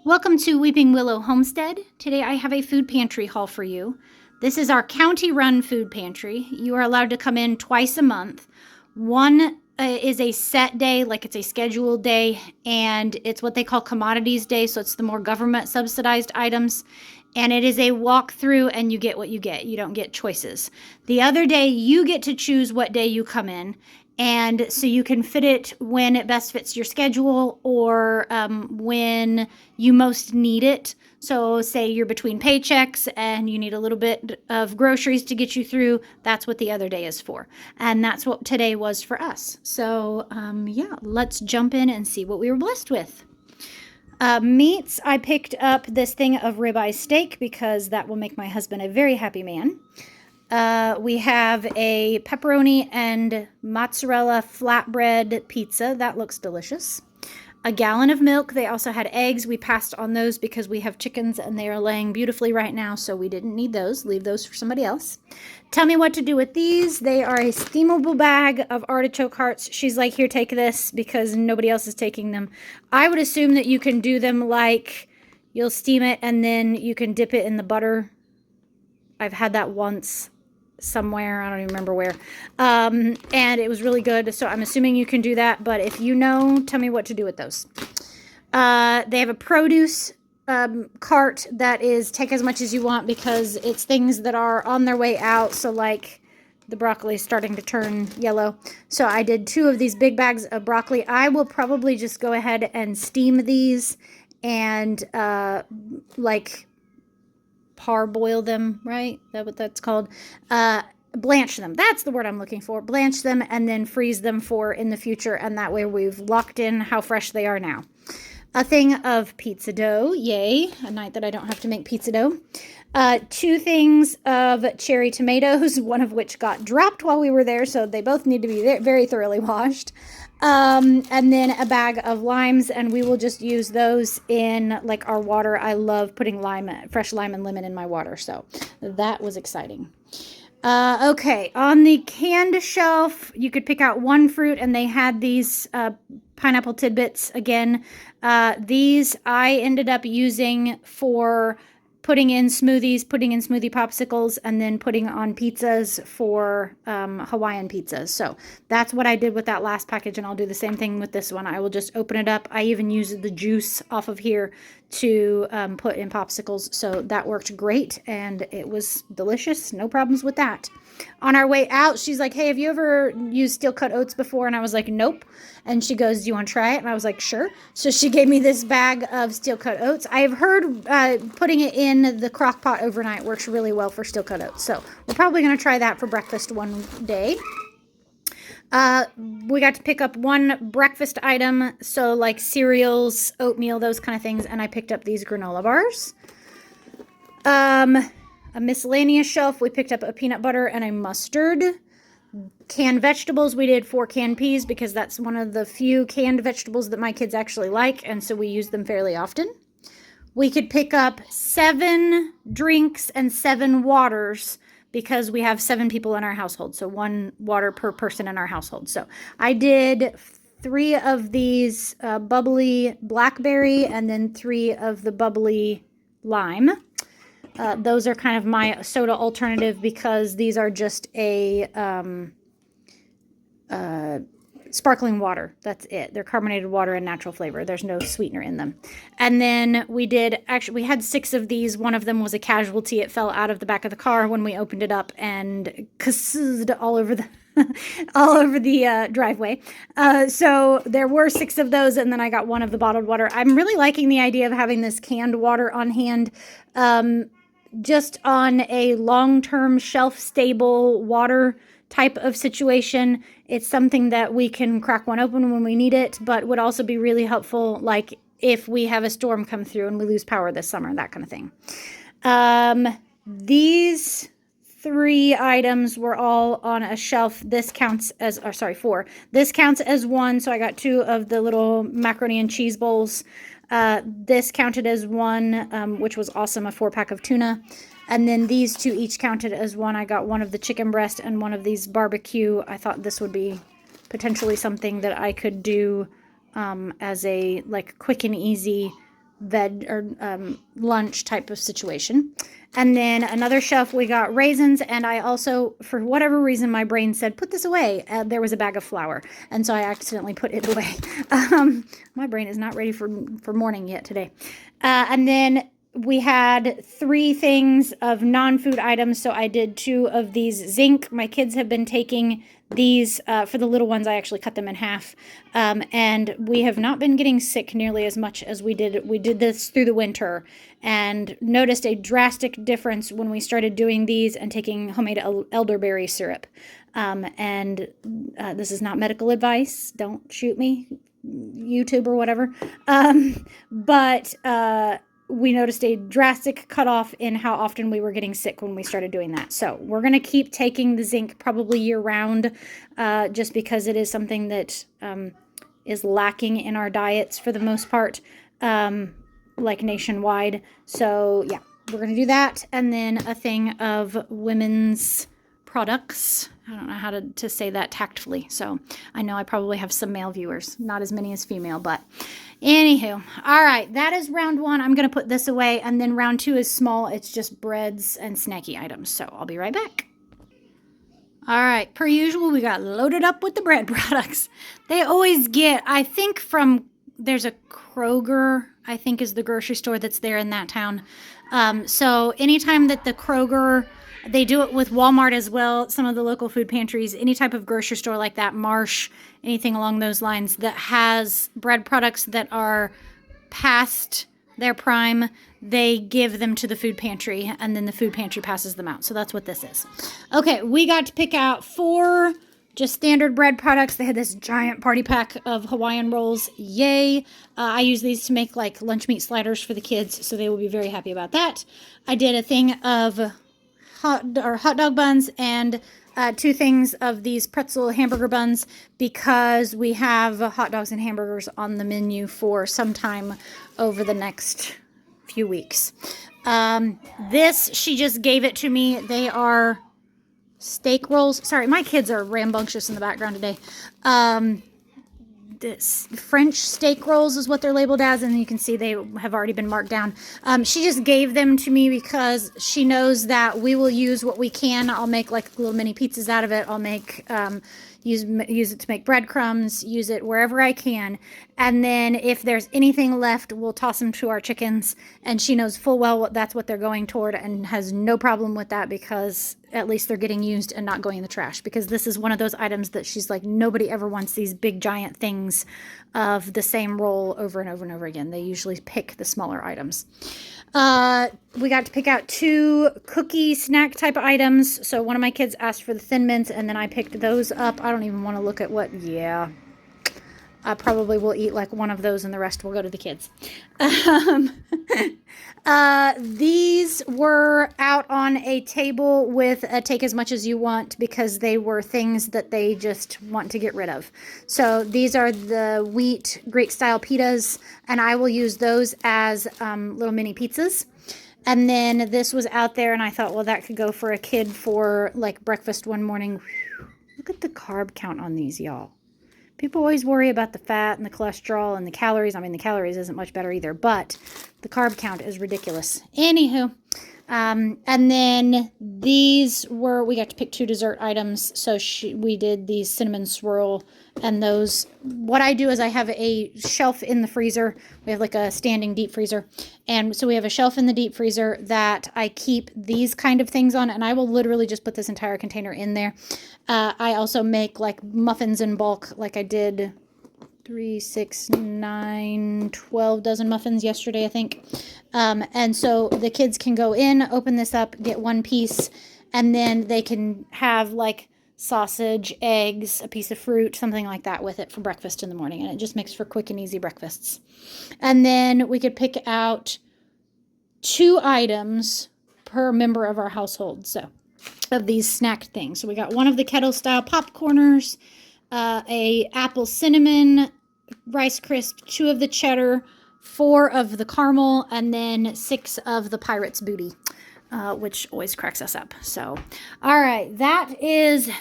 Welcome to Weeping Willow Homestead. Today I have a food pantry haul for you. This is our county-run food pantry. You are allowed to come in twice a month. One is a set day, like it's a scheduled day, and it's what they call commodities day, so it's the more government subsidized items. And it is a walkthrough and you get what you get. You don't get choices. The other day, you get to choose what day you come in. And so you can fit it when it best fits your schedule or when you most need it. So say you're between paychecks and you need a little bit of groceries to get you through. That's what the other day is for. And that's what today was for us. So yeah, let's jump in and see what we were blessed with. Meats, I picked up this thing of ribeye steak because that will make my husband a very happy man. We have a pepperoni and mozzarella flatbread pizza. That looks delicious. A gallon of milk. They also had eggs. We passed on those because we have chickens and they are laying beautifully right now, so we didn't need those. Leave those for somebody else. Tell me what to do with these. They are a steamable bag of artichoke hearts. She's like, here, take this, because nobody else is taking them. I would assume that you can do them like you'll steam it and then you can dip it in the butter. I've had that once somewhere, I don't even remember where, and it was really good, so I'm assuming you can do that, but if you know, tell me what to do with those. They have a produce cart that is take as much as you want because it's things that are on their way out, so like the broccoli is starting to turn yellow, so I did 2 of these big bags of broccoli. I will probably just go ahead and steam these and like parboil them, right? Is that what that's called? Blanch them. That's the word I'm looking for. Blanch them and then freeze them for in the future, and that way we've locked in how fresh they are now. A thing of pizza dough. Yay. A night that I don't have to make pizza dough. 2 things of cherry tomatoes, one of which got dropped while we were there, so they both need to be very thoroughly washed. And then a bag of limes, and we will just use those in like our water. I love putting fresh lime and lemon in my water, so that was exciting. Okay, on the canned shelf, you could pick out one fruit, and they had these pineapple tidbits again. These I ended up using for putting in smoothies, putting in smoothie popsicles, and then putting on pizzas for Hawaiian pizzas. So that's what I did with that last package, and I'll do the same thing with this one. I will just open it up. I even used the juice off of here to put in popsicles, so that worked great, and it was delicious. No problems with that. On our way out, she's like, hey, have you ever used steel-cut oats before? And I was like, nope. And she goes, do you want to try it? And I was like, sure. So she gave me this bag of steel-cut oats. I've heard putting it in the crock pot overnight works really well for steel-cut oats. So we're probably going to try that for breakfast one day. We got to pick up one breakfast item, so like cereals, oatmeal, those kind of things, and I picked up these granola bars. A miscellaneous shelf, we picked up a peanut butter and a mustard. Canned vegetables, we did 4 canned peas because that's one of the few canned vegetables that my kids actually like, and so we use them fairly often. We could pick up 7 drinks and 7 waters because we have 7 people in our household, so 1 water per person in our household. So I did 3 of these bubbly blackberry and then 3 of the bubbly lime. Those are kind of my soda alternative because these are just a sparkling water. That's it. They're carbonated water and natural flavor. There's no sweetener in them. And then we had 6 of these. One of them was a casualty. It fell out of the back of the car when we opened it up and kazoozed all over the driveway. So there were 6 of those, and then I got 1 of the bottled water. I'm really liking the idea of having this canned water on hand. Just on a long-term shelf-stable water type of situation. It's something that we can crack one open when we need it, but would also be really helpful like if we have a storm come through and we lose power this summer, that kind of thing. These 3 items were all on a shelf. This counts as, 4. This counts as 1, so I got 2 of the little macaroni and cheese bowls. This counted as 1, which was awesome, a 4-pack of tuna. And then these 2 each counted as 1. I got 1 of the chicken breast and 1 of these barbecue. I thought this would be potentially something that I could do as a like quick and easy veg or lunch type of situation. And then another shelf, we got raisins. And I also, for whatever reason, my brain said, put this away. There was a bag of flour. And so I accidentally put it away. My brain is not ready for morning yet today. And then we had 3 things of non-food items. So I did 2 of these zinc. My kids have been taking these. For the little ones, I actually cut them in half. And we have not been getting sick nearly as much as we did. We did this through the winter and noticed a drastic difference when we started doing these and taking homemade elderberry syrup. And this is not medical advice. Don't shoot me, YouTube or whatever. But we noticed a drastic cutoff in how often we were getting sick when we started doing that. So we're going to keep taking the zinc probably year round, just because it is something that is lacking in our diets for the most part, like nationwide. So yeah, we're going to do that. And then a thing of women's products. I don't know how to say that tactfully. So I know I probably have some male viewers, not as many as female, but anywho. All right, that is round 1. I'm going to put this away. And then round 2 is small. It's just breads and snacky items. So I'll be right back. All right, per usual, we got loaded up with the bread products. They always get, I think there's a Kroger, I think is the grocery store that's there in that town. So anytime that the Kroger, they do it with Walmart as well, some of the local food pantries, any type of grocery store like that, Marsh, anything along those lines that has bread products that are past their prime, they give them to the food pantry, and then the food pantry passes them out. So that's what this is. Okay, we got to pick out 4 just standard bread products. They had this giant party pack of Hawaiian rolls. Yay. I use these to make like lunch meat sliders for the kids, so they will be very happy about that. I did a thing of hot dog buns and 2 things of these pretzel hamburger buns, because we have hot dogs and hamburgers on the menu for some time over the next few weeks. This, she just gave it to me. They are steak rolls. Sorry, my kids are rambunctious in the background today. This French steak rolls is what they're labeled as, and you can see they have already been marked down. She just gave them to me because she knows that we will use what we can. I'll make like little mini pizzas out of it. I'll make use it to make breadcrumbs, use it wherever I can. And then if there's anything left, we'll toss them to our chickens. And she knows full well that's what they're going toward and has no problem with that, because at least they're getting used and not going in the trash. Because this is one of those items that she's like, nobody ever wants these big giant things of the same roll over and over and over again. They usually pick the smaller items. We got to pick out 2 cookie snack type of items. So one of my kids asked for the Thin Mints, and then I picked those up. I don't even want to look at what, yeah. I probably will eat like one of those and the rest will go to the kids. These were out on a table with a take as much as you want, because they were things that they just want to get rid of. So these are the wheat Greek style pitas, and I will use those as little mini pizzas. And then this was out there, and I thought, well, that could go for a kid for like breakfast one morning. Whew. Look at the carb count on these, y'all. People always worry about the fat and the cholesterol and the calories. I mean, the calories isn't much better either, but the carb count is ridiculous. Anywho, and then these were, we got to pick 2 dessert items. So we did the cinnamon swirl, and those, what I do is I have a shelf in the freezer. We have like a standing deep freezer. And so we have a shelf in the deep freezer that I keep these kind of things on, and I will literally just put this entire container in there. I also make like muffins in bulk, like I did 3, 6, 9, 12 dozen muffins yesterday, I think. And so the kids can go in, open this up, get 1 piece, and then they can have like sausage, eggs, a piece of fruit, something like that with it for breakfast in the morning. And it just makes for quick and easy breakfasts. And then we could pick out 2 items per member of our household. So of these snack things. So we got 1 of the kettle style popcorners, a apple cinnamon Rice Crisp, 2 of the cheddar, 4 of the caramel, and then 6 of the Pirate's Booty, which always cracks us up. So, all right, that is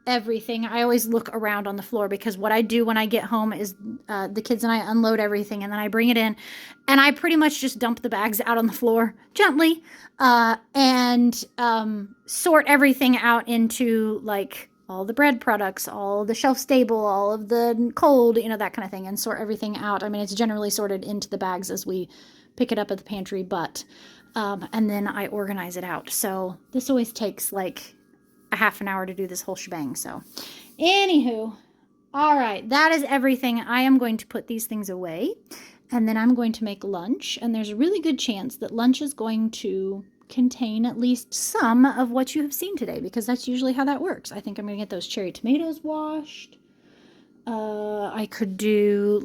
everything. I always look around on the floor because what I do when I get home is the kids and I unload everything and then I bring it in and I pretty much just dump the bags out on the floor gently and sort everything out into like all the bread products, all the shelf stable, all of the cold, that kind of thing, and sort everything out. I mean, it's generally sorted into the bags as we pick it up at the pantry, but and then I organize it out. So this always takes like a half an hour to do this whole shebang. So anywho, all right, that is everything. I am going to put these things away and then I'm going to make lunch. And there's a really good chance that lunch is going to contain at least some of what you have seen today because that's usually how that works. I think I'm going to get those cherry tomatoes washed. I could do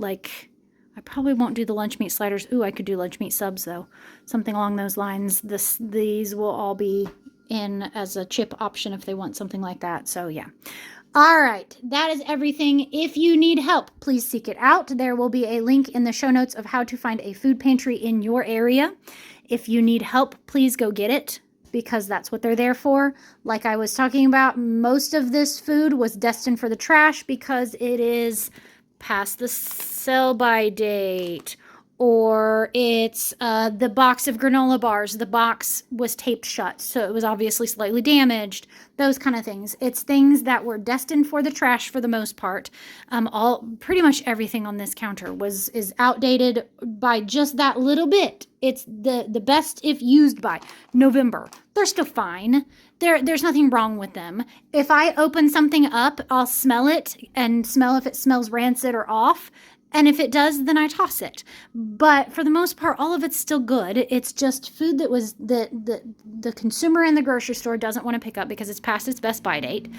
I probably won't do the lunch meat sliders. Ooh, I could do lunch meat subs though. Something along those lines. These will all be in as a chip option if they want something like that. So yeah. All right, that is everything. If you need help, please seek it out. There will be a link in the show notes of how to find a food pantry in your area. If you need help, please go get it because that's what they're there for. Like I was talking about, most of this food was destined for the trash because it is past the sell-by date, or it's the box of granola bars. The box was taped shut, so it was obviously slightly damaged. Those kind of things. It's things that were destined for the trash for the most part. Pretty much everything on this counter is outdated by just that little bit. It's the best if used by November. They're still fine. There's nothing wrong with them. If I open something up, I'll smell it and smell if it smells rancid or off. And if it does, then I toss it. But for the most part, all of it's still good. It's just food that was the consumer in the grocery store doesn't want to pick up because it's past its best by date.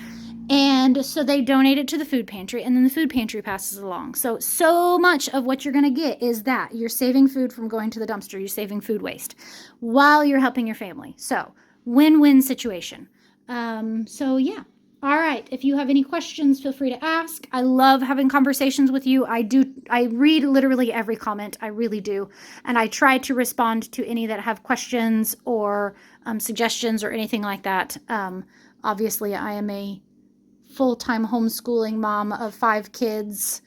And so they donate it to the food pantry, and then the food pantry passes it along. So much of what you're going to get is that you're saving food from going to the dumpster. You're saving food waste while you're helping your family. So win-win situation. So yeah. All right. If you have any questions, feel free to ask. I love having conversations with you. I read literally every comment. I really do. And I try to respond to any that have questions or suggestions or anything like that. Obviously, I am a full-time homeschooling mom of 5 kids,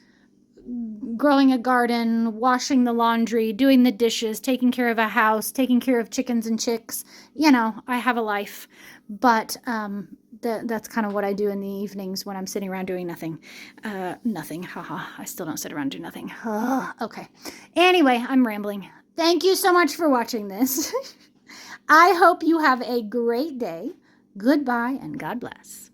growing a garden, washing the laundry, doing the dishes, taking care of a house, taking care of chickens and chicks. I have a life. But that's kind of what I do in the evenings when I'm sitting around doing nothing. Nothing. Haha. I still don't sit around and do nothing. Okay. Anyway, I'm rambling. Thank you so much for watching this. I hope you have a great day. Goodbye and God bless.